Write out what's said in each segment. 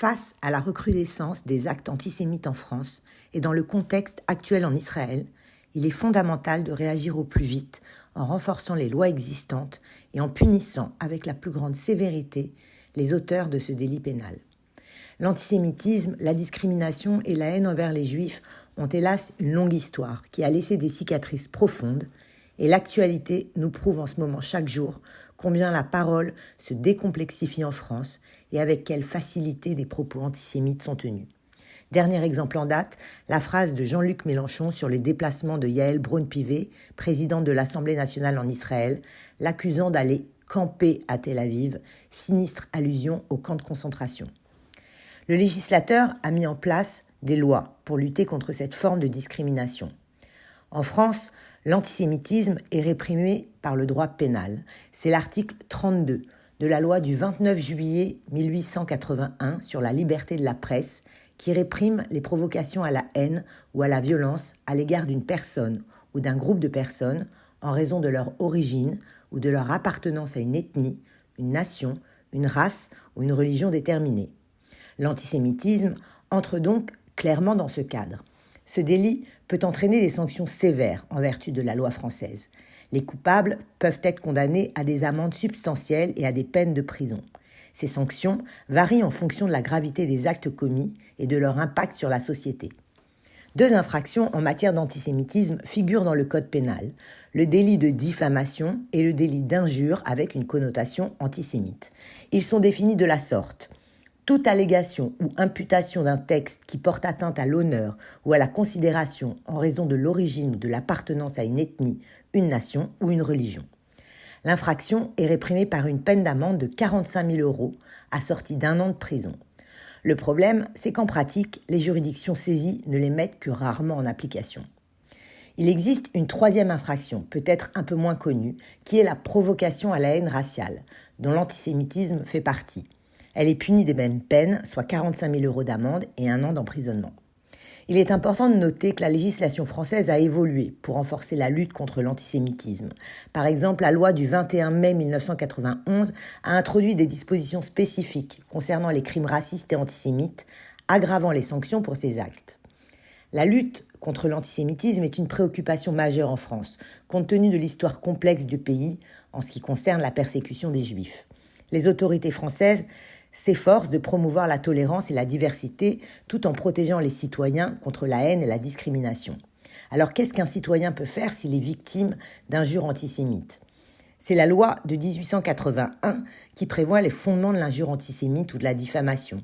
Face à la recrudescence des actes antisémites en France et dans le contexte actuel en Israël, il est fondamental de réagir au plus vite en renforçant les lois existantes et en punissant avec la plus grande sévérité les auteurs de ce délit pénal. L'antisémitisme, la discrimination et la haine envers les Juifs ont hélas une longue histoire qui a laissé des cicatrices profondes et l'actualité nous prouve en ce moment chaque jour combien la parole se décomplexifie en France et avec quelle facilité des propos antisémites sont tenus. Dernier exemple en date, la phrase de Jean-Luc Mélenchon sur les déplacements de Yael Braun-Pivet, présidente de l'Assemblée nationale en Israël, l'accusant d'aller camper à Tel Aviv, sinistre allusion au camp de concentration. Le législateur a mis en place des lois pour lutter contre cette forme de discrimination. En France, l'antisémitisme est réprimé par le droit pénal. C'est l'article 32 de la loi du 29 juillet 1881 sur la liberté de la presse qui réprime les provocations à la haine ou à la violence à l'égard d'une personne ou d'un groupe de personnes en raison de leur origine ou de leur appartenance à une ethnie, une nation, une race ou une religion déterminée. L'antisémitisme entre donc clairement dans ce cadre. Ce délit peut entraîner des sanctions sévères en vertu de la loi française. Les coupables peuvent être condamnés à des amendes substantielles et à des peines de prison. Ces sanctions varient en fonction de la gravité des actes commis et de leur impact sur la société. 2 infractions en matière d'antisémitisme figurent dans le code pénal, le délit de diffamation et le délit d'injure avec une connotation antisémite. Ils sont définis de la sorte. Toute allégation ou imputation d'un texte qui porte atteinte à l'honneur ou à la considération en raison de l'origine ou de l'appartenance à une ethnie, une nation ou une religion. L'infraction est réprimée par une peine d'amende de 45 000 € assortie d'1 an de prison. Le problème, c'est qu'en pratique, les juridictions saisies ne les mettent que rarement en application. Il existe une 3e infraction, peut-être un peu moins connue, qui est la provocation à la haine raciale, dont l'antisémitisme fait partie. Elle est punie des mêmes peines, soit 45 000 € d'amende et 1 an d'emprisonnement. Il est important de noter que la législation française a évolué pour renforcer la lutte contre l'antisémitisme. Par exemple, la loi du 21 mai 1991 a introduit des dispositions spécifiques concernant les crimes racistes et antisémites, aggravant les sanctions pour ces actes. La lutte contre l'antisémitisme est une préoccupation majeure en France, compte tenu de l'histoire complexe du pays en ce qui concerne la persécution des Juifs. Les autorités françaises s'efforcent de promouvoir la tolérance et la diversité tout en protégeant les citoyens contre la haine et la discrimination. Alors qu'est-ce qu'un citoyen peut faire s'il est victime d'injures antisémites ? C'est la loi de 1881 qui prévoit les fondements de l'injure antisémite ou de la diffamation.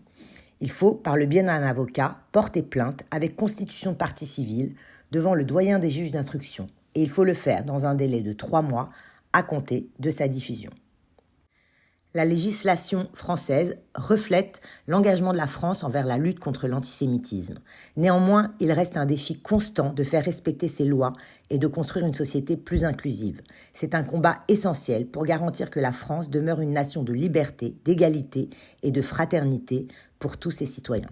Il faut, par le biais d'un avocat, porter plainte avec constitution de partie civile devant le doyen des juges d'instruction. Et il faut le faire dans un délai de 3 mois à compter de sa diffusion. La législation française reflète l'engagement de la France envers la lutte contre l'antisémitisme. Néanmoins, il reste un défi constant de faire respecter ces lois et de construire une société plus inclusive. C'est un combat essentiel pour garantir que la France demeure une nation de liberté, d'égalité et de fraternité pour tous ses citoyens.